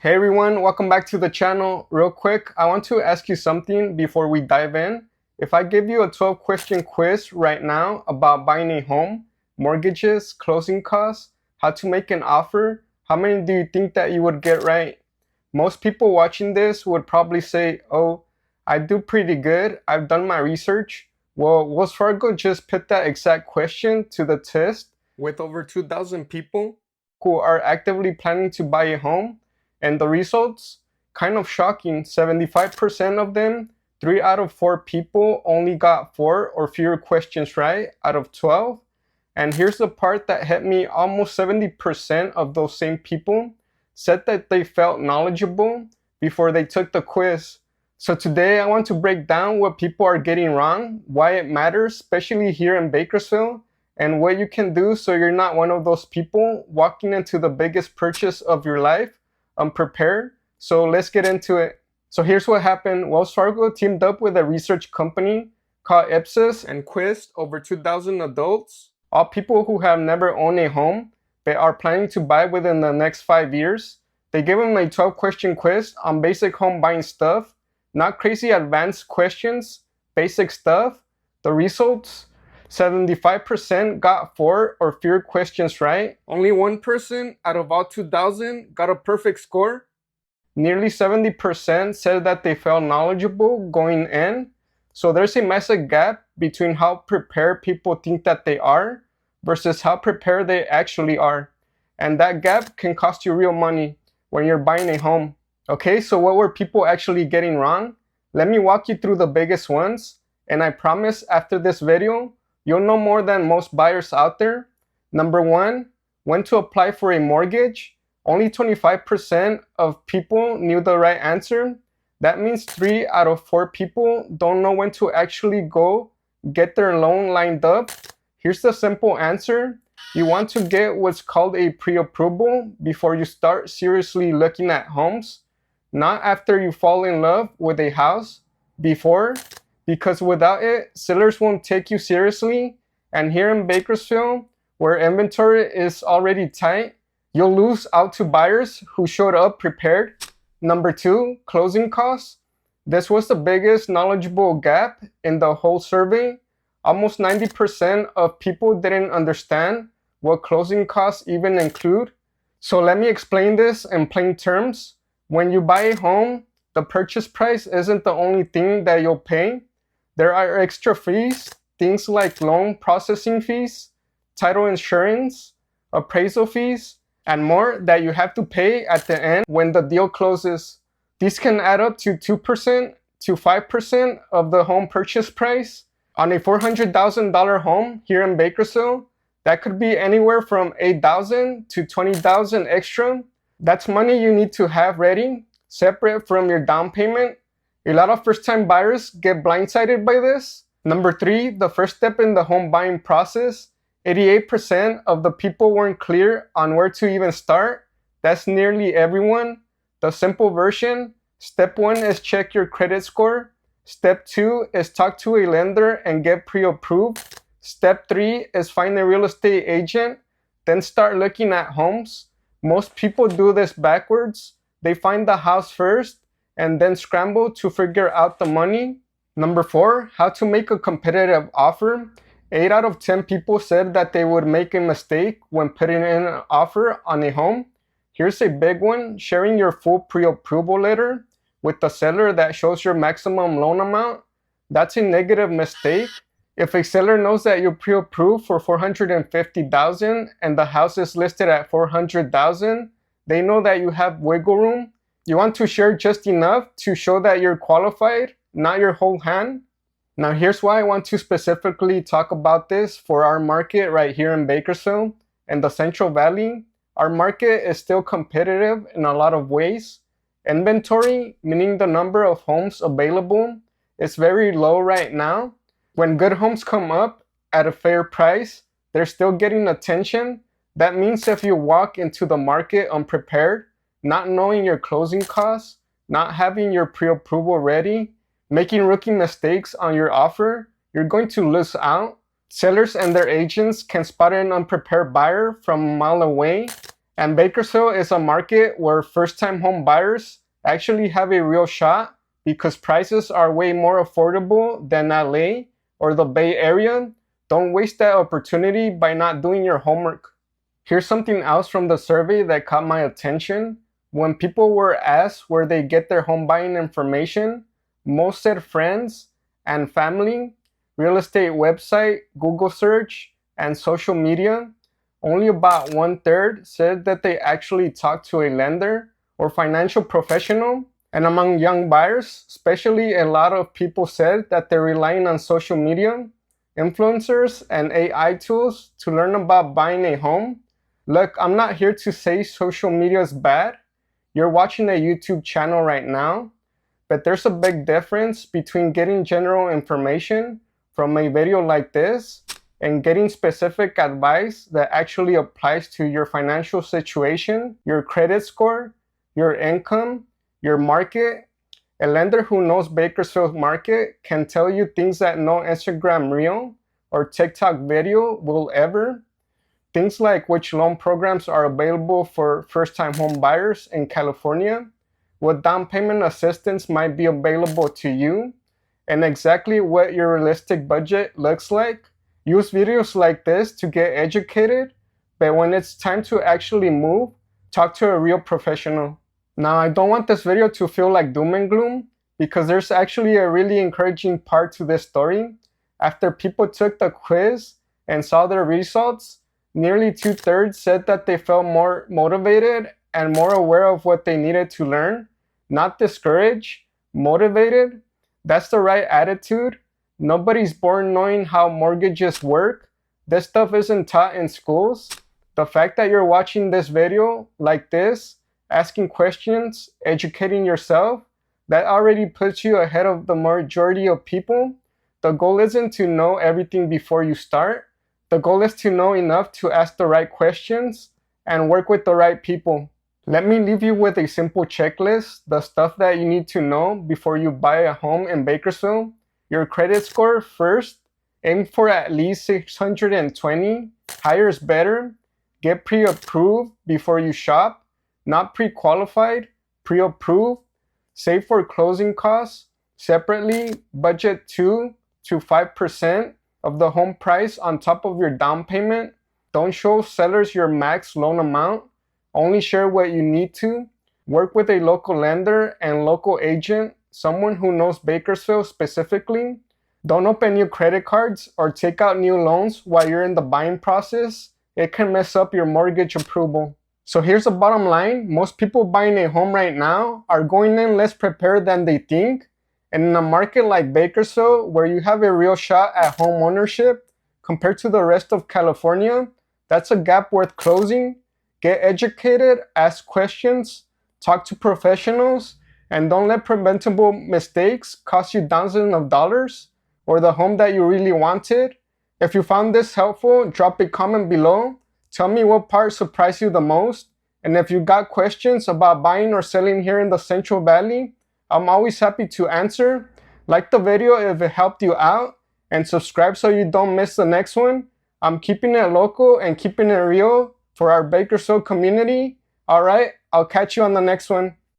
Hey everyone, welcome back to the channel. Real quick, I want to ask you something before we dive in. If I give you a 12-question quiz right now about buying a home, mortgages, closing costs, how to make an offer, how many do you think that you would get right? Most people watching this would probably say, oh, I do pretty good. I've done my research. Well, Wells Fargo just put that exact question to the test with over 2,000 people who are actively planning to buy a home. And the results, kind of shocking. 75% of them, 3 out of 4 people only got 4 or fewer questions right out of 12. And here's the part that hit me. Almost 70% of those same people said that they felt knowledgeable before they took the quiz. So today I want to break down what people are getting wrong, why it matters, especially here in Bakersfield, and what you can do so you're not one of those people walking into the biggest purchase of your life unprepared. So let's get into it. So here's what happened. Wells Fargo teamed up with a research company called Ipsos and quizzed over 2,000 adults, all people who have never owned a home but are planning to buy within the next 5 years. They gave them a 12-question quiz on basic home buying stuff, not crazy advanced questions, basic stuff. The results, 75% got 4 or fewer questions right. Only one person out of all 2,000 got a perfect score. Nearly 70% said that they felt knowledgeable going in. So there's a massive gap between how prepared people think that they are versus how prepared they actually are. And that gap can cost you real money when you're buying a home. Okay, so what were people actually getting wrong? Let me walk you through the biggest ones. And I promise after this video, you'll know more than most buyers out there. Number 1, when to apply for a mortgage. Only 25% of people knew the right answer. That means 3 out of 4 people don't know when to actually go get their loan lined up. Here's the simple answer. You want to get what's called a pre-approval before you start seriously looking at homes. Not after you fall in love with a house, before. Because without it, sellers won't take you seriously. And here in Bakersfield, where inventory is already tight, you'll lose out to buyers who showed up prepared. Number 2, closing costs. This was the biggest knowledgeable gap in the whole survey. Almost 90% of people didn't understand what closing costs even include. So let me explain this in plain terms. When you buy a home, the purchase price isn't the only thing that you'll pay. There are extra fees, things like loan processing fees, title insurance, appraisal fees, and more that you have to pay at the end when the deal closes. These can add up to 2% to 5% of the home purchase price. On a $400,000 home here in Bakersfield, that could be anywhere from $8,000 to $20,000 extra. That's money you need to have ready, separate from your down payment. A lot of first-time buyers get blindsided by this. Number 3, the first step in the home buying process. 88% of the people weren't clear on where to even start. That's nearly everyone. The simple version, step 1 is check your credit score. Step 2 is talk to a lender and get pre-approved. Step 3 is find a real estate agent, then start looking at homes. Most people do this backwards. They find the house first and then scramble to figure out the money. Number 4, how to make a competitive offer. 8 out of 10 people said that they would make a mistake when putting in an offer on a home. Here's a big one, sharing your full pre-approval letter with the seller that shows your maximum loan amount. That's a negative mistake. If a seller knows that you're pre-approved for $450,000 and the house is listed at $400,000, they know that you have wiggle room. You want to share just enough to show that you're qualified, not your whole hand. Now here's why I want to specifically talk about this for our market right here in Bakersfield and the Central Valley. Our market is still competitive in a lot of ways. Inventory, meaning the number of homes available, is very low right now. When good homes come up at a fair price, they're still getting attention. That means if you walk into the market unprepared, not knowing your closing costs, not having your pre-approval ready, making rookie mistakes on your offer, you're going to lose out. Sellers and their agents can spot an unprepared buyer from a mile away And Bakersfield is a market where first-time home buyers actually have a real shot because prices are way more affordable than LA or the Bay Area. Don't waste that opportunity by not doing your homework. Here's something else from the survey that caught my attention. When people were asked where they get their home buying information, most said friends and family, real estate website, Google search, and social media. Only about 1/3 said that they actually talked to a lender or financial professional. And among young buyers, especially, a lot of people said that they're relying on social media, influencers, and AI tools to learn about buying a home. Look, I'm not here to say social media is bad. You're watching a YouTube channel right now, but there's a big difference between getting general information from a video like this and getting specific advice that actually applies to your financial situation, your credit score, your income, your market. A lender who knows Bakersfield market can tell you things that no Instagram reel or TikTok video will ever. Things like which loan programs are available for first-time home buyers in California, what down payment assistance might be available to you, and exactly what your realistic budget looks like. Use videos like this to get educated, but when it's time to actually move, talk to a real professional. Now, I don't want this video to feel like doom and gloom, because there's actually a really encouraging part to this story. After people took the quiz and saw their results, nearly 2/3 said that they felt more motivated and more aware of what they needed to learn. Not discouraged, motivated. That's the right attitude. Nobody's born knowing how mortgages work. This stuff isn't taught in schools. The fact that you're watching this video like this, asking questions, educating yourself, that already puts you ahead of the majority of people. The goal isn't to know everything before you start. The goal is to know enough to ask the right questions and work with the right people. Let me leave you with a simple checklist, the stuff that you need to know before you buy a home in Bakersfield. Your credit score first. Aim for at least 620. Higher is better. Get pre-approved before you shop. Not pre-qualified, pre-approved. Save for closing costs. Separately, budget 2 to 5% of the home price on top of your down payment. Don't show sellers your max loan amount. Only share what you need to. Work with a local lender and local agent, someone who knows Bakersfield specifically. Don't open new credit cards or take out new loans while you're in the buying process. It can mess up your mortgage approval. So here's the bottom line. Most people buying a home right now are going in less prepared than they think. And in a market like Bakersfield, where you have a real shot at home ownership compared to the rest of California, that's a gap worth closing. Get educated, ask questions, talk to professionals, and don't let preventable mistakes cost you thousands of dollars or the home that you really wanted. If you found this helpful, drop a comment below. Tell me what part surprised you the most. And if you got questions about buying or selling here in the Central Valley, I'm always happy to answer. Like the video if it helped you out, and subscribe so you don't miss the next one. I'm keeping it local and keeping it real for our Bakersfield community. All right, I'll catch you on the next one.